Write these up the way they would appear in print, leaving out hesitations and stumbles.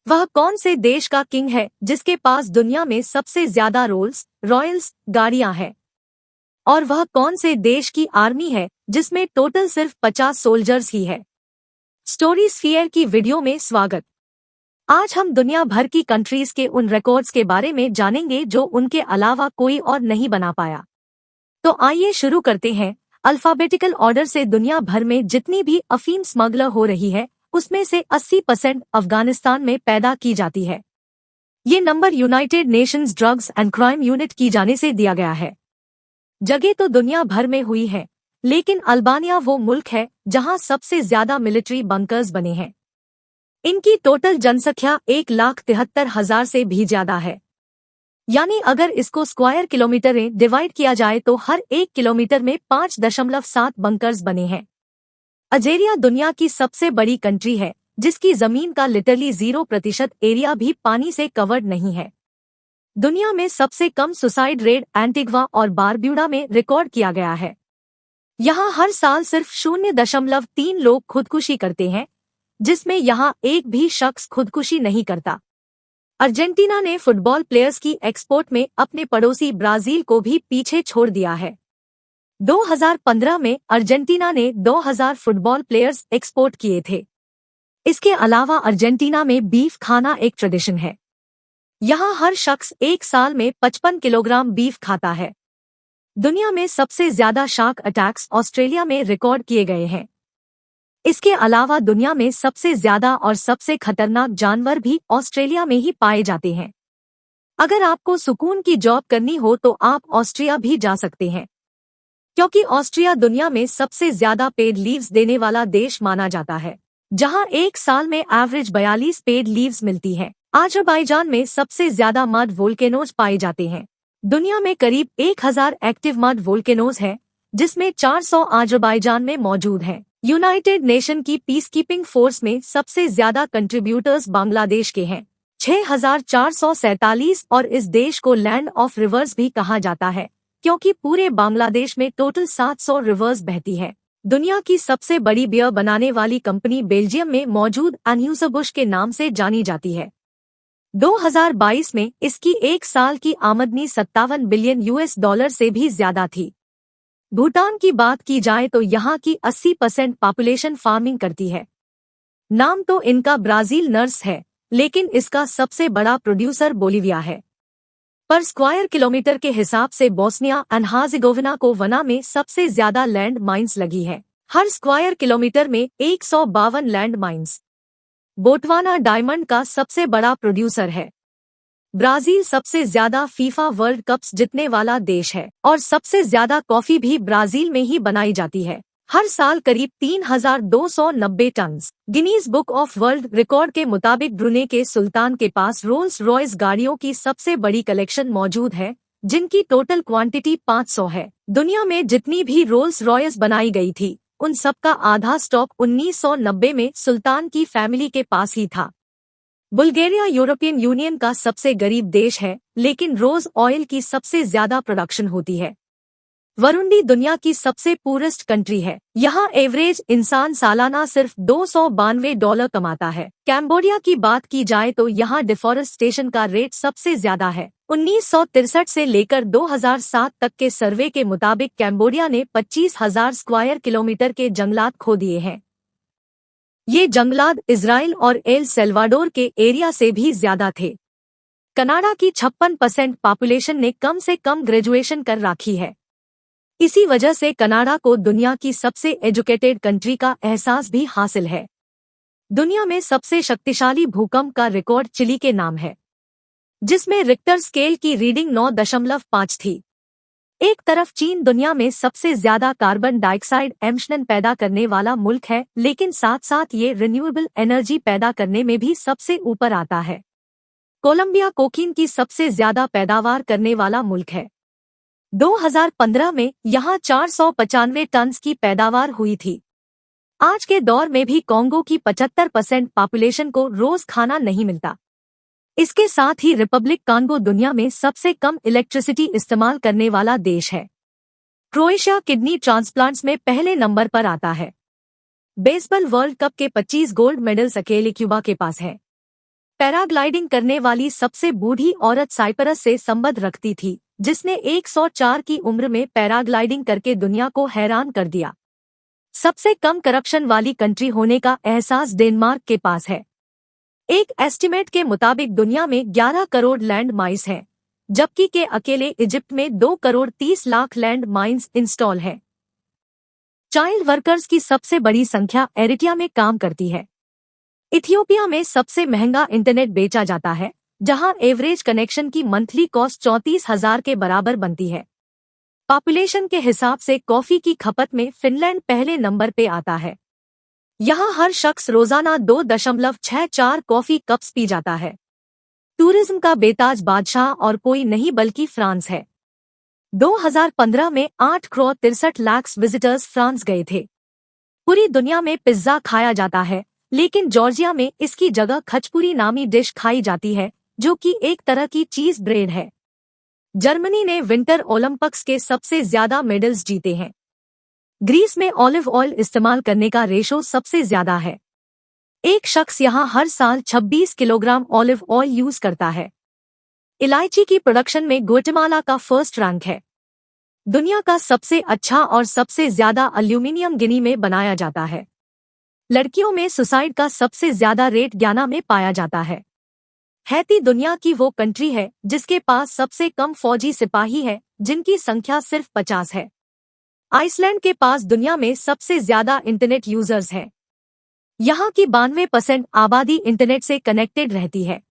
वह कौन से देश का किंग है जिसके पास दुनिया में सबसे ज्यादा रोल्स रॉयल्स गाड़ियां हैं? और वह कौन से देश की आर्मी है जिसमें टोटल सिर्फ 50 सोल्जर्स ही है? स्टोरी स्फीयर की वीडियो में स्वागत। आज हम दुनिया भर की कंट्रीज के उन रिकॉर्ड्स के बारे में जानेंगे जो उनके अलावा कोई और नहीं बना पाया। तो आइए शुरू करते हैं। अल्फाबेटिकल ऑर्डर से दुनिया भर में जितनी भी अफीम स्मगलर हो रही है उसमें से 80% अफगानिस्तान में पैदा की जाती है। ये number United Nations drugs and crime unit की जाने से दिया गया है। जगह तो दुनिया भर में हुई है, लेकिन अल्बानिया वो मुल्क है जहां सबसे ज्यादा मिलिट्री बंकर्स बने हैं। इनकी टोटल जनसंख्या 1,73,000 से भी ज्यादा है। यानी अगर इसको स्क्वायर किलोमीटर में डिवाइड किया जाए तो हर 1 किलोमीटर में 5.7 बंकर्स बने हैं। अल्जीरिया दुनिया की सबसे बड़ी कंट्री है जिसकी जमीन का लिटरली 0% एरिया भी पानी से कवर्ड नहीं है। दुनिया में सबसे कम सुसाइड रेट एंटीग्वा और बारब्यूडा में रिकॉर्ड किया गया है। यहाँ हर साल सिर्फ 0.3 लोग खुदकुशी करते हैं, जिसमें यहाँ एक भी शख्स खुदकुशी नहीं करता। अर्जेंटीना ने फुटबॉल प्लेयर्स की एक्सपोर्ट में अपने पड़ोसी ब्राजील को भी पीछे छोड़ दिया है। 2015 में अर्जेंटीना ने 2000 फुटबॉल प्लेयर्स एक्सपोर्ट किए थे। इसके अलावा अर्जेंटीना में बीफ खाना एक ट्रेडिशन है। यहाँ हर शख्स एक साल में 55 किलोग्राम बीफ खाता है। दुनिया में सबसे ज्यादा शार्क अटैक्स ऑस्ट्रेलिया में रिकॉर्ड किए गए हैं। इसके अलावा दुनिया में सबसे ज्यादा और सबसे खतरनाक जानवर भी ऑस्ट्रेलिया में ही पाए जाते हैं। अगर आपको सुकून की जॉब करनी हो तो आप ऑस्ट्रिया भी जा सकते हैं, क्योंकि ऑस्ट्रिया दुनिया में सबसे ज्यादा पेड लीव्स देने वाला देश माना जाता है, जहां एक साल में एवरेज 42 पेड लीव्स मिलती है। अज़रबैजान में सबसे ज्यादा मड वोल्केनोज पाए जाते हैं। दुनिया में करीब 1000 एक्टिव मड वोल्केनोज हैं, जिसमें 400 अज़रबैजान में मौजूद हैं। यूनाइटेड नेशन की पीस कीपिंग फोर्स में सबसे ज्यादा कंट्रीब्यूटर्स बांग्लादेश के हैं, 6447, और इस देश को लैंड ऑफ रिवर्स भी कहा जाता है क्योंकि पूरे बांग्लादेश में टोटल 700 रिवर्स बहती है। दुनिया की सबसे बड़ी बियर बनाने वाली कंपनी बेल्जियम में मौजूद एन्यूज़-बुश के नाम से जानी जाती है। 2022 में इसकी एक साल की आमदनी 57 बिलियन US डॉलर से भी ज्यादा थी। भूटान की बात की जाए तो यहाँ की 80% पॉपुलेशन फार्मिंग करती है। नाम तो इनका ब्राजील नर्स है, लेकिन इसका सबसे बड़ा प्रोड्यूसर बोलिविया है। पर स्क्वायर किलोमीटर के हिसाब से बोस्निया एंड हर्जेगोविना को वना में सबसे ज्यादा लैंड माइंस लगी है। हर स्क्वायर किलोमीटर में 152 लैंड माइंस। बोटवाना डायमंड का सबसे बड़ा प्रोड्यूसर है। ब्राजील सबसे ज्यादा फीफा वर्ल्ड कप्स जीतने वाला देश है और सबसे ज्यादा कॉफी भी ब्राजील में ही बनाई जाती है। हर साल करीब 3290 ton. Guinness book of world record के मुताबिक ब्रुनेई के सुल्तान के पास रोल्स रॉयस गाड़ियों की सबसे बड़ी कलेक्शन मौजूद है, जिनकी टोटल क्वांटिटी 500 है। दुनिया में जितनी भी रोल्स रॉयस बनाई गई थी, उन सबका आधा स्टॉक 1990 में सुल्तान की फैमिली के पास ही था। बुल्गारिया यूरोपियन यूनियन का सबसे गरीब देश है, लेकिन रोज ऑयल की सबसे ज्यादा प्रोडक्शन होती है। वरुंडी दुनिया की सबसे पूरेस्ट कंट्री है। यहाँ एवरेज इंसान सालाना सिर्फ $292 कमाता है। कैम्बोडिया की बात की जाए तो यहाँ डिफॉरेस्टेशन का रेट सबसे ज्यादा है। 1963 से लेकर 2007 तक के सर्वे के मुताबिक कैम्बोडिया ने 25,000 स्क्वायर किलोमीटर के जंगलात खो दिए हैं। ये जंगलात इजराइल और एल सेल्वाडोर के एरिया से भी ज्यादा थे। कनाडा की 56% पॉपुलेशन ने कम से कम ग्रेजुएशन कर रखी है। इसी वजह से कनाडा को दुनिया की सबसे एजुकेटेड कंट्री का एहसास भी हासिल है। दुनिया में सबसे शक्तिशाली भूकंप का रिकॉर्ड चिली के नाम है, जिसमें रिक्टर स्केल की रीडिंग 9.5 थी। एक तरफ चीन दुनिया में सबसे ज्यादा कार्बन डाइऑक्साइड एमिशन पैदा करने वाला मुल्क है, लेकिन साथ साथ ये रिन्यूएबल एनर्जी पैदा करने में भी सबसे ऊपर आता है। कोलंबिया कोकीन की सबसे ज्यादा पैदावार करने वाला मुल्क है। 2015 में यहाँ 495 टन की पैदावार हुई थी। आज के दौर में भी कॉन्गो की 75% पॉपुलेशन को रोज खाना नहीं मिलता। इसके साथ ही रिपब्लिक कॉन्गो दुनिया में सबसे कम इलेक्ट्रिसिटी इस्तेमाल करने वाला देश है। क्रोएशिया किडनी ट्रांसप्लांट्स में पहले नंबर पर आता है। बेसबॉल वर्ल्ड कप के 25 गोल्ड मेडल्स अकेले क्यूबा के पास है। पैराग्लाइडिंग करने वाली सबसे बूढ़ी औरत साइप्रस से संबंध रखती थी, जिसने 104 की उम्र में पैराग्लाइडिंग करके दुनिया को हैरान कर दिया। सबसे कम करप्शन वाली कंट्री होने का एहसास डेनमार्क के पास है। एक एस्टिमेट के मुताबिक दुनिया में 11 करोड़ लैंड माइंस हैं, जबकि के अकेले इजिप्ट में 2 crore 30 lakh land mines install हैं। चाइल्ड वर्कर्स की सबसे बड़ी संख्या एरिट्रिया में काम करती है। इथियोपिया में सबसे महंगा इंटरनेट बेचा जाता है, जहां एवरेज कनेक्शन की मंथली कॉस्ट 34,000 के बराबर बनती है। पॉपुलेशन के हिसाब से कॉफी की खपत में फिनलैंड पहले नंबर पे आता है। यहाँ हर शख्स रोजाना 2.64 कॉफी कप्स पी जाता है। टूरिज्म का बेताज बादशाह और कोई नहीं बल्कि फ्रांस है। 2015 में 8 करोड़ 63 लाख विजिटर्स फ्रांस गए थे। पूरी दुनिया में पिज्जा खाया जाता है, लेकिन जॉर्जिया में इसकी जगह खचपुरी नामी डिश खाई जाती है, जो कि एक तरह की चीज ब्रेड है। जर्मनी ने विंटर ओलंपिक्स के सबसे ज्यादा मेडल्स जीते हैं। ग्रीस में ऑलिव ऑयल इस्तेमाल करने का रेशो सबसे ज्यादा है। एक शख्स यहाँ हर साल 26 किलोग्राम ऑलिव ऑयल यूज करता है। इलायची की प्रोडक्शन में ग्वाटेमाला का फर्स्ट रैंक है। दुनिया का सबसे अच्छा और सबसे ज्यादा एल्यूमिनियम गिनी में बनाया जाता है। लड़कियों में सुसाइड का सबसे ज्यादा रेट ग्याना में पाया जाता है। हैती दुनिया की वो कंट्री है जिसके पास सबसे कम फौजी सिपाही है, जिनकी संख्या सिर्फ 50 है। आइसलैंड के पास दुनिया में सबसे ज्यादा इंटरनेट यूजर्स हैं। यहाँ की 92% आबादी इंटरनेट से कनेक्टेड रहती है।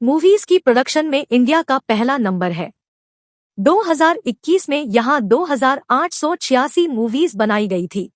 मूवीज की प्रोडक्शन में इंडिया का पहला नंबर है। 2021 में यहाँ 2,886 मूवीज बनाई गई थी।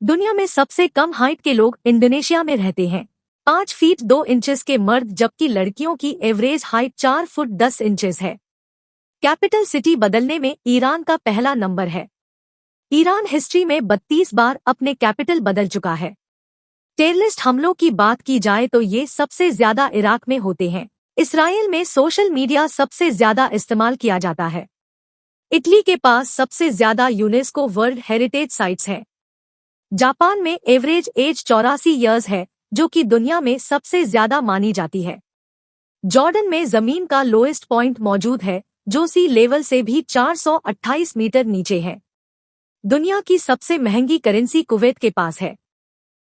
दुनिया में सबसे कम हाइट के लोग इंडोनेशिया में रहते हैं। 5 फीट 2 इंचेस के मर्द, जबकि लड़कियों की एवरेज हाइट 4 फुट 10 इंचेस है। कैपिटल सिटी बदलने में ईरान का पहला नंबर है। ईरान हिस्ट्री में 32 बार अपने कैपिटल बदल चुका है। टेररिस्ट हमलों की बात की जाए तो ये सबसे ज्यादा इराक में होते हैं। इसराइल में सोशल मीडिया सबसे ज्यादा इस्तेमाल किया जाता है। इटली के पास सबसे ज्यादा यूनेस्को वर्ल्ड हेरिटेज साइट्स हैं। जापान में एवरेज एज 84 ईयर्स है, जो कि दुनिया में सबसे ज्यादा मानी जाती है। जॉर्डन में जमीन का लोएस्ट पॉइंट मौजूद है, जो सी लेवल से भी 428 मीटर नीचे है। दुनिया की सबसे महंगी करेंसी कुवैत के पास है।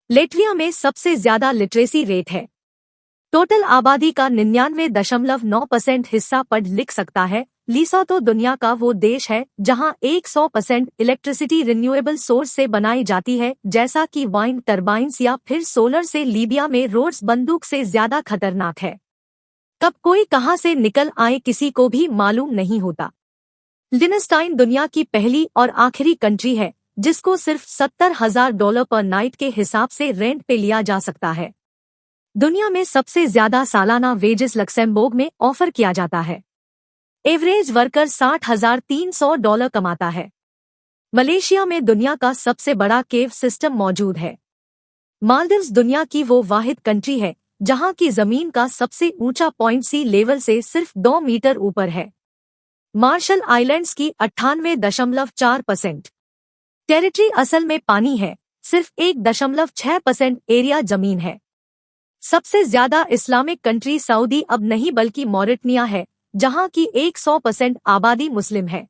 लेटविया में सबसे ज्यादा लिटरेसी रेट है। टोटल आबादी का 99.9% हिस्सा पढ़ लिख सकता है। लिसोतो दुनिया का वो देश है जहां 100% इलेक्ट्रिसिटी रिन्यूएबल सोर्स से बनाई जाती है, जैसा कि वाइंड टर्बाइन्स या फिर सोलर से। लीबिया में रोड्स बंदूक से ज्यादा खतरनाक है। कब कोई कहां से निकल आए किसी को भी मालूम नहीं होता। लिechtenstein दुनिया की पहली और आखिरी कंट्री है जिसको सिर्फ $70,000 पर नाइट के हिसाब से रेंट पे लिया जा सकता है। दुनिया में सबसे ज्यादा सालाना वेजेस लक्सेमबर्ग में ऑफर किया जाता है। एवरेज वर्कर $60,300 कमाता है। मलेशिया में दुनिया का सबसे बड़ा केव सिस्टम मौजूद है। मालदीव्स दुनिया की वो वाहिद कंट्री है जहां की जमीन का सबसे ऊंचा पॉइंट सी लेवल से सिर्फ 2 मीटर ऊपर है। मार्शल आइलैंड्स की 98.4% टेरिटरी असल में पानी है, सिर्फ 1.6% एरिया जमीन है। सबसे ज्यादा इस्लामिक कंट्री सऊदी अब नहीं बल्कि मॉरिटनिया है, जहां की 100% आबादी मुस्लिम है।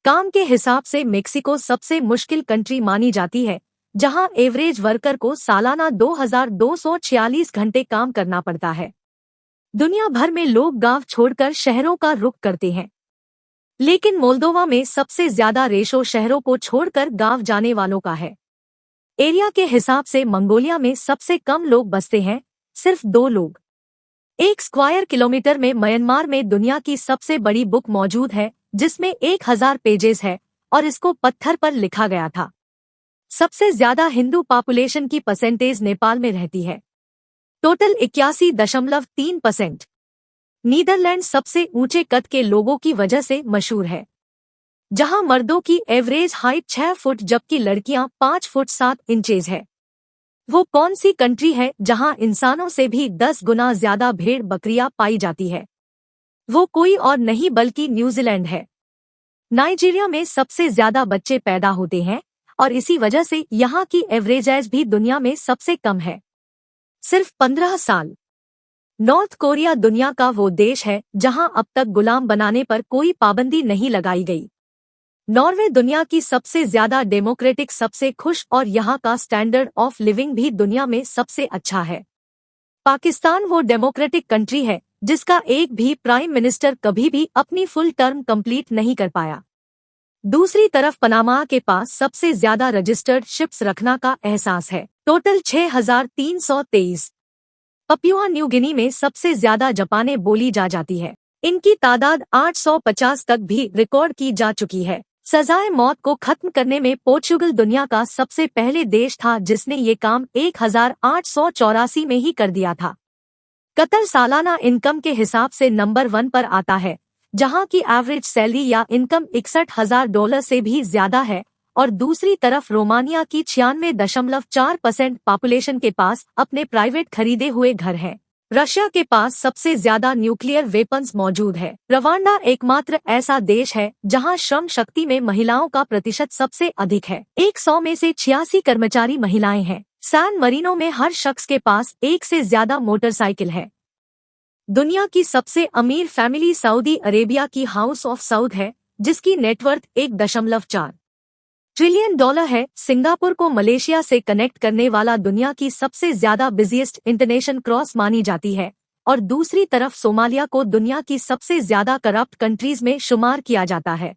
काम के हिसाब से मेक्सिको सबसे मुश्किल कंट्री मानी जाती है, जहां एवरेज वर्कर को सालाना 2,246 घंटे काम करना पड़ता है। दुनिया भर में लोग गांव छोड़कर शहरों का रुख करते हैं, लेकिन मोल्दोवा में सबसे ज्यादा रेशो शहरों को छोड़कर गांव जाने वालों का है। एरिया के हिसाब से मंगोलिया में सबसे कम लोग बसते हैं, सिर्फ 2 लोग। 1 स्क्वायर किलोमीटर में म्यांमार में दुनिया की सबसे बड़ी बुक मौजूद है, जिसमें 1000 पेजेस है और इसको पत्थर पर लिखा गया था। सबसे ज्यादा हिंदू पॉपुलेशन की परसेंटेज नेपाल में रहती है, टोटल 81.3%। नीदरलैंड सबसे ऊंचे कद के लोगों की वजह से मशहूर है, जहां मर्दों की एवरेज हाइट 6 फुट जबकि लड़कियां 5 फुट 7 इंचेस है। वो कौन सी कंट्री है जहां इंसानों से भी 10 गुना ज्यादा भेड़ बकरियां पाई जाती है? वो कोई और नहीं बल्कि न्यूजीलैंड है। नाइजीरिया में सबसे ज्यादा बच्चे पैदा होते हैं और इसी वजह से यहाँ की एवरेज एज भी दुनिया में सबसे कम है, सिर्फ 15 साल। नॉर्थ कोरिया दुनिया का वो देश है जहां अब तक गुलाम बनाने पर कोई पाबंदी नहीं लगाई गई। नॉर्वे दुनिया की सबसे ज्यादा डेमोक्रेटिक, सबसे खुश और यहाँ का स्टैंडर्ड ऑफ लिविंग भी दुनिया में सबसे अच्छा है। पाकिस्तान वो डेमोक्रेटिक कंट्री है जिसका एक भी प्राइम मिनिस्टर कभी भी अपनी फुल टर्म कंप्लीट नहीं कर पाया। दूसरी तरफ पनामा के पास सबसे ज्यादा रजिस्टर्ड शिप्स रखना का एहसास है, टोटल 6323। पपुआ न्यू गिनी में सबसे ज्यादा जापानी बोली जाती है, इनकी तादाद 850 तक भी रिकॉर्ड की जा चुकी है। सजाए मौत को खत्म करने में पोर्चुगल दुनिया का सबसे पहले देश था जिसने ये काम 1884 में ही कर दिया था। कतर सालाना इनकम के हिसाब से नंबर 1 पर आता है, जहां की एवरेज सैलरी या इनकम $61,000 से भी ज्यादा है। और दूसरी तरफ रोमानिया की 96.4% पॉपुलेशन के पास अपने प्राइवेट खरीदे हुए घर हैं। रशिया के पास सबसे ज्यादा न्यूक्लियर वेपन्स मौजूद है। रवांडा एकमात्र ऐसा देश है जहां श्रम शक्ति में महिलाओं का प्रतिशत सबसे अधिक है, 100 में से 86 कर्मचारी महिलाएं हैं। सैन मरीनो में हर शख्स के पास एक से ज्यादा मोटरसाइकिल है। दुनिया की सबसे अमीर फैमिली सऊदी अरेबिया की हाउस ऑफ सऊद है, जिसकी नेटवर्थ 1.4 ट्रिलियन डॉलर है। सिंगापुर को मलेशिया से कनेक्ट करने वाला दुनिया की सबसे ज्यादा बिजिएस्ट इंटरनेशनल क्रॉस मानी जाती है। और दूसरी तरफ सोमालिया को दुनिया की सबसे ज्यादा करप्ट कंट्रीज में शुमार किया जाता है।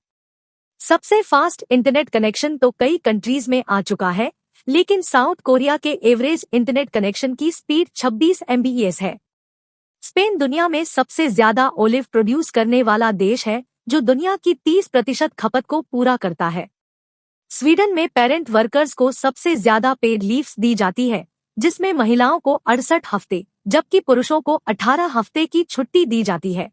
सबसे फास्ट इंटरनेट कनेक्शन तो कई कंट्रीज में आ चुका है, लेकिन साउथ कोरिया के एवरेज इंटरनेट कनेक्शन की स्पीड 26 MBPS है। स्पेन दुनिया में सबसे ज्यादा ओलिव प्रोड्यूस करने वाला देश है, जो दुनिया की 30% खपत को पूरा करता है। स्वीडन में पेरेंट वर्कर्स को सबसे ज्यादा पेड लीव्स दी जाती है, जिसमें महिलाओं को 68 हफ्ते जबकि पुरुषों को 18 हफ्ते की छुट्टी दी जाती है।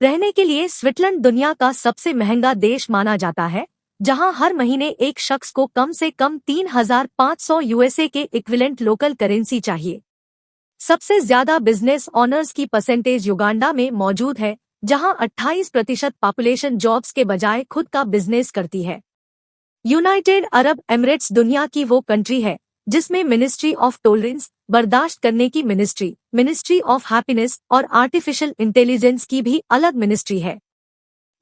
रहने के लिए स्विट्जरलैंड दुनिया का सबसे महंगा देश माना जाता है, जहां हर महीने एक शख्स को कम से कम 3500 USA के इक्विवेलेंट लोकल करेंसी चाहिए। सबसे ज्यादा बिजनेस ऑनर्स की परसेंटेज युगांडा में मौजूद है, जहां 28% पॉपुलेशन जॉब्स के बजाय खुद का बिजनेस करती है। यूनाइटेड अरब एमिरेट्स दुनिया की वो कंट्री है जिसमें मिनिस्ट्री ऑफ टॉलरेंस, बर्दाश्त करने की मिनिस्ट्री ऑफ हैप्पीनेस और आर्टिफिशियल इंटेलिजेंस की भी अलग मिनिस्ट्री है।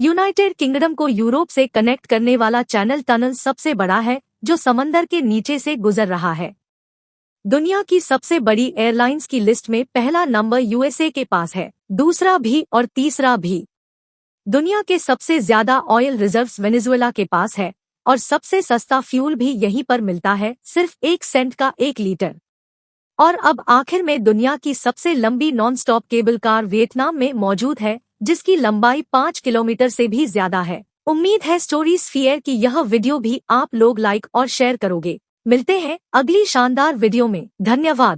यूनाइटेड किंगडम को यूरोप से कनेक्ट करने वाला चैनल टनल सबसे बड़ा है, जो समंदर के नीचे से गुजर रहा है। दुनिया की सबसे बड़ी एयरलाइंस की लिस्ट में पहला नंबर USA के पास है, दूसरा भी और तीसरा भी। दुनिया के सबसे ज्यादा ऑयल रिजर्व्स वेनेजुएला के पास है और सबसे सस्ता फ्यूल भी यहीं पर मिलता है, सिर्फ 1 सेंट का 1 लीटर। और अब आखिर में दुनिया की सबसे लंबी non stop cable car Vietnam में मौजूद है, जिसकी लंबाई 5 किलोमीटर से भी ज्यादा है। उम्मीद है स्टोरी स्फीयर की यह वीडियो भी आप लोग लाइक और शेयर करोगे। मिलते हैं अगली शानदार वीडियो में। धन्यवाद।